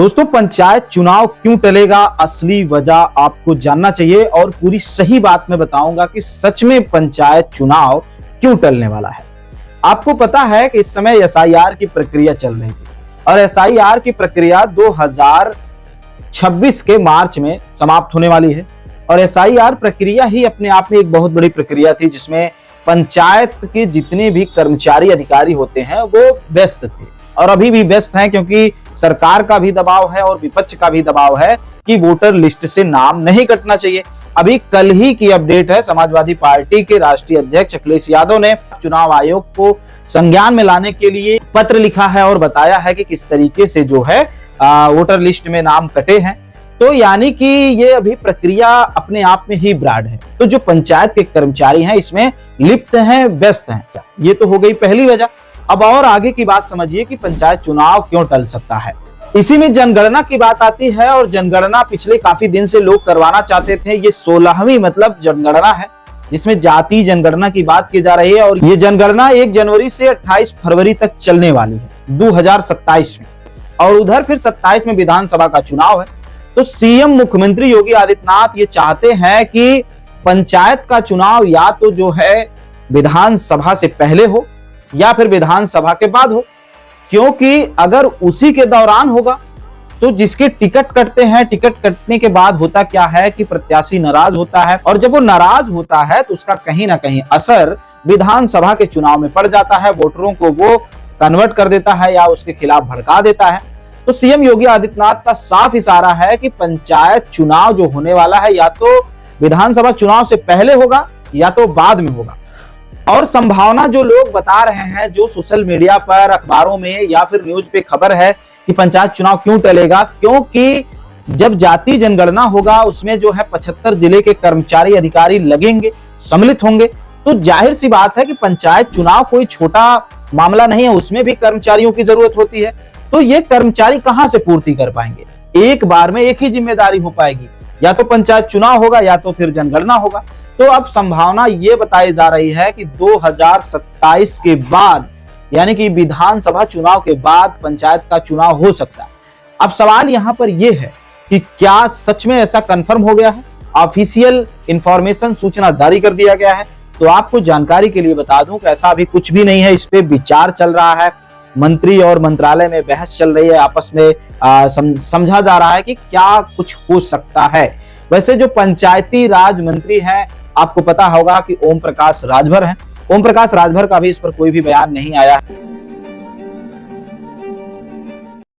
दोस्तों, पंचायत चुनाव क्यों टलेगा, असली वजह आपको जानना चाहिए और पूरी सही बात मैं बताऊंगा कि सच में पंचायत चुनाव क्यों टलने वाला है। आपको पता है कि इस समय एसआईआर की प्रक्रिया चल रही थी और एसआईआर की प्रक्रिया 2026 के मार्च में समाप्त होने वाली है और एसआईआर प्रक्रिया ही अपने आप में एक बहुत बड़ी प्रक्रिया थी जिसमें पंचायत के जितने भी कर्मचारी अधिकारी होते हैं वो व्यस्त थे और अभी भी व्यस्त हैं, क्योंकि सरकार का भी दबाव है और विपक्ष का भी दबाव है कि वोटर लिस्ट से नाम नहीं कटना चाहिए। अभी कल ही की अपडेट है, समाजवादी पार्टी के राष्ट्रीय अध्यक्ष अखिलेश यादव ने चुनाव आयोग को संज्ञान में लाने के लिए पत्र लिखा है और बताया है कि किस तरीके से जो है वोटर लिस्ट में नाम कटे हैं। तो यानी कि ये अभी प्रक्रिया अपने आप में ही ब्राड है। तो जो पंचायत के कर्मचारी हैं इसमें लिप्त हैं, व्यस्त हैं। ये तो हो गई पहली वजह। अब और आगे की बात समझिए कि पंचायत चुनाव क्यों टल सकता है। इसी में जनगणना की बात आती है और जनगणना पिछले काफी दिन से लोग करवाना चाहते थे। ये 16वीं मतलब जनगणना है जिसमें जाति जनगणना की बात की जा रही है और ये जनगणना 1 जनवरी से 28 फरवरी तक चलने वाली है 2027 में, और उधर फिर 27 में विधानसभा का चुनाव है। तो सीएम मुख्यमंत्री योगी आदित्यनाथ ये चाहते हैं कि पंचायत का चुनाव या तो जो है विधानसभा से पहले हो या फिर विधानसभा के बाद हो, क्योंकि अगर उसी के दौरान होगा तो जिसके टिकट कटते हैं, टिकट कटने के बाद होता क्या है कि प्रत्याशी नाराज होता है और जब वो नाराज होता है तो उसका कहीं ना कहीं असर विधानसभा के चुनाव में पड़ जाता है, वोटरों को वो कन्वर्ट कर देता है या उसके खिलाफ भड़का देता है। तो सीएम योगी आदित्यनाथ का साफ इशारा है कि पंचायत चुनाव जो होने वाला है या तो विधानसभा चुनाव से पहले होगा या तो बाद में होगा। और संभावना जो लोग बता रहे हैं, जो सोशल मीडिया पर, अखबारों में या फिर न्यूज पे खबर है कि पंचायत चुनाव क्यों टलेगा, क्योंकि जब जाति जनगणना होगा उसमें जो है 75 जिले के कर्मचारी अधिकारी लगेंगे, सम्मिलित होंगे। तो जाहिर सी बात है कि पंचायत चुनाव कोई छोटा मामला नहीं है, उसमें भी कर्मचारियों की जरूरत होती है। तो ये कर्मचारी कहां से पूर्ति कर पाएंगे? एक बार में एक ही जिम्मेदारी हो पाएगी, या तो पंचायत चुनाव होगा या तो फिर जनगणना होगा। तो अब संभावना ये बताई जा रही है कि 2027 के बाद यानी कि विधानसभा चुनाव के बाद पंचायत का चुनाव हो सकता है। अब सवाल यहां पर यह है कि क्या सच में ऐसा कंफर्म हो गया है, ऑफिशियल इंफॉर्मेशन, सूचना जारी कर दिया गया है? तो आपको जानकारी के लिए बता दूं कि ऐसा अभी कुछ भी नहीं है। इस पे विचार चल रहा है, मंत्री और मंत्रालय में बहस चल रही है, आपस में समझा जा रहा है कि क्या कुछ हो सकता है। वैसे जो पंचायती राज मंत्री हैं, आपको पता होगा कि ओम प्रकाश राजभर हैं। ओम प्रकाश राजभर का भी इस पर कोई भी बयान नहीं आया है।